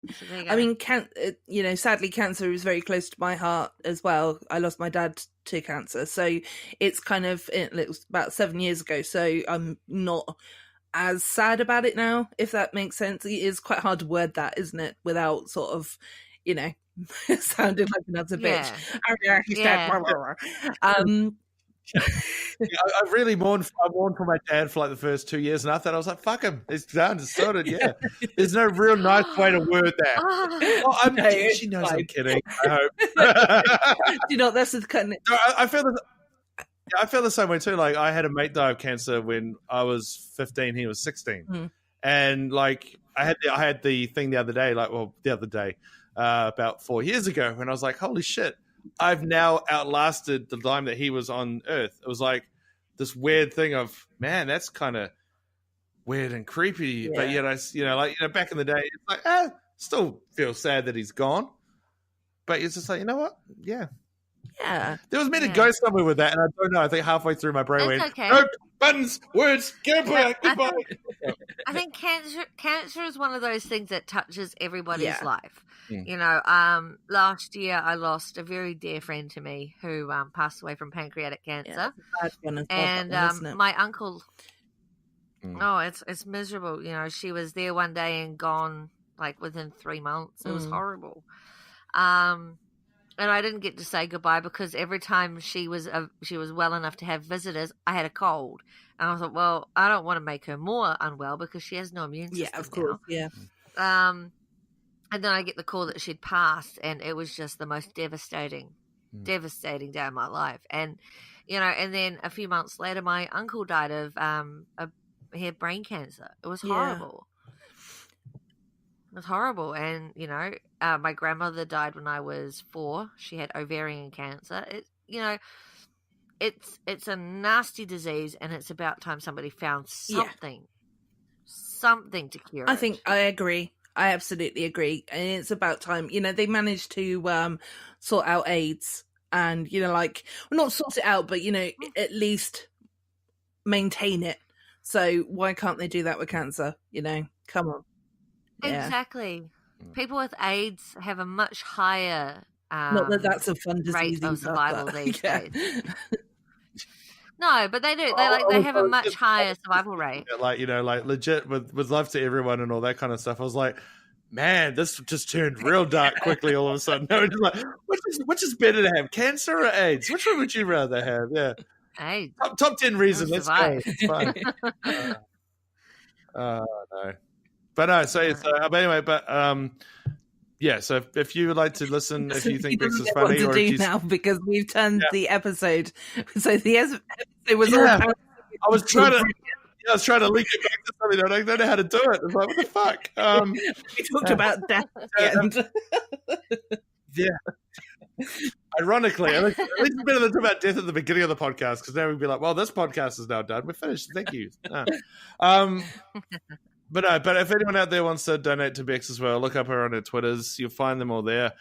So there you go. I mean, sadly, cancer is very close to my heart as well. I lost my dad to cancer, so it was about 7 years ago. So I'm not as sad about it now, if that makes sense. It is quite hard to word that, isn't it, without sort of, sounding like another bitch. I really mourned for my dad for like the first 2 years, and after that I was like, fuck him, it's done, it's sorted. Yeah, there's no real nice way to word that. She knows I'm kidding, I hope. That's the kind of... I feel the same way too. Like, I had a mate die of cancer when I was 15, he was 16, and like I had the thing the other day, about 4 years ago, when I was like, holy shit, I've now outlasted the time that he was on Earth. It was like this weird thing of, man, that's kind of weird and creepy. Yeah. But yet, back in the day, it's like, still feel sad that he's gone. But it's just like, you know what? Yeah. There was meant to go somewhere with that, and I don't know. I think halfway through my brain went, nope, buttons, words, goodbye. I think cancer is one of those things that touches everybody's life. Last year I lost a very dear friend to me who passed away from pancreatic cancer, and my uncle. Oh, it's miserable. She was there one day and gone like within 3 months. It was horrible. And I didn't get to say goodbye because every time she was well enough to have visitors, I had a cold, and I thought, well, I don't want to make her more unwell because she has no immune system. Yeah, of course. Now. Yeah. And then I get the call that she'd passed, and it was just the most devastating day of my life. And, and then a few months later, my uncle died of he had brain cancer. It was horrible. It was horrible. And, my grandmother died when I was 4. She had ovarian cancer. It's a nasty disease, and it's about time somebody found something to cure it. I think I agree. I absolutely agree. And it's about time. They managed to sort out AIDS and, not sort it out, but, at least maintain it. So why can't they do that with cancer? Come on. Yeah. Exactly. People with AIDS have a much higher not that that's a fun disease rate of survival these days. No, but they do. They have a much higher survival rate. Like legit with love to everyone and all that kind of stuff. I was like, man, this just turned real dark quickly all of a sudden. I was just like, which is better to have, cancer or AIDS? Which one would you rather have? Yeah. AIDS. Top 10 reason. Let's go. It's fine. No. But no, so yeah, so if you would like to listen, if you think Bex is funny, what to do now because we've turned the episode. So the episode was all. I was trying to link it back to something. I don't know how to do it. It's like, what the fuck? We talked about death at the end. Yeah. Ironically, at least it's better than talk about death at the beginning of the podcast, because now we'd be like, well, this podcast is now done. We're finished. Thank you. But if anyone out there wants to donate to Bex as well, look up her on her Twitters. You'll find them all there.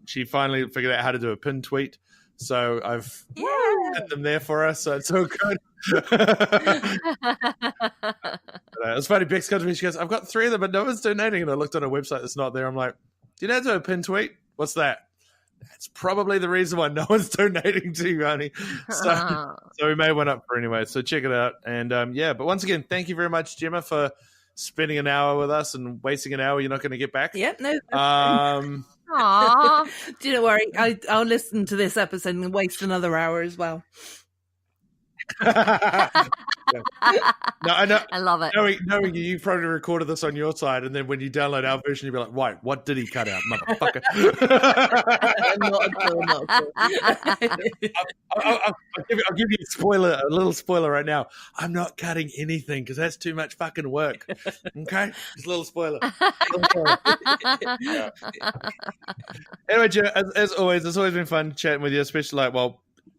She finally figured out how to do a pin tweet, so I've put them there for us. So it's all good. It's funny. Bex comes to me. She goes, "I've got 3 of them, but no one's donating." And I looked on her website. It's not there. I'm like, "Do you know how to do a pin tweet? What's that?" That's probably the reason why no one's donating to you, honey. So we made one up for anyway. So check it out. And but once again, thank you very much, Gemma, for spending an hour with us and wasting an hour you're not going to get back. Yep, no. Aww. Don't worry. I'll listen to this episode and waste another hour as well. No, I know. I love it. Knowing you probably recorded this on your side, and then when you download our version, you'll be like, "Wait, what did he cut out, motherfucker?" I'll give you a little spoiler right now. I'm not cutting anything because that's too much fucking work. Okay, just a little spoiler. Anyway, Joe, as always, it's always been fun chatting with you, especially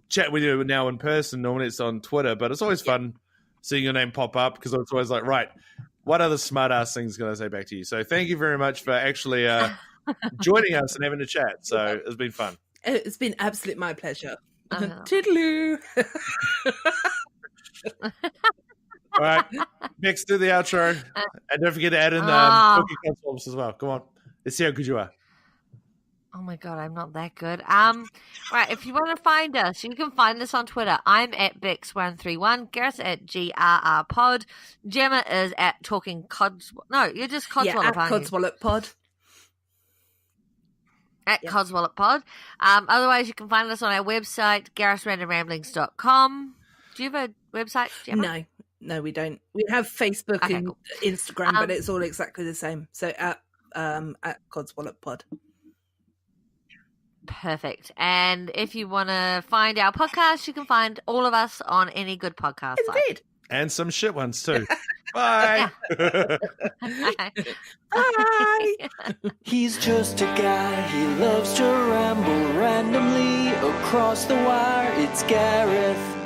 chat with you now in person. Normally it's on Twitter, but it's always fun seeing your name pop up because it's always like, right, what other smart ass things can I say back to you? So thank you very much for actually joining us and having a chat. So it's been fun. It's been absolute my pleasure. Toodaloo. All right, Bex, do the outro, and don't forget to add in Talking Codswallop as well. Come on. Let's see how good you are. Oh my God, I'm not that good. Right, if you want to find us, you can find us on Twitter. I'm at Bex131, Gareth at GRRPod, Gemma is at Talking Codswallop. No, you're just Codswallop, at Codswallop Pod. At Codswallop Pod. Otherwise, you can find us on our website, GarethRandomRamblings.com. Do you have a website, Gemma? No, we don't. We have Facebook and cool. Instagram, but it's all exactly the same. So at Codswallop Pod. Perfect. And if you want to find our podcast, you can find all of us on any good podcast Indeed. site. And some shit ones too. Bye. Bye. He's just a guy, he loves to ramble randomly across the wire. It's Gareth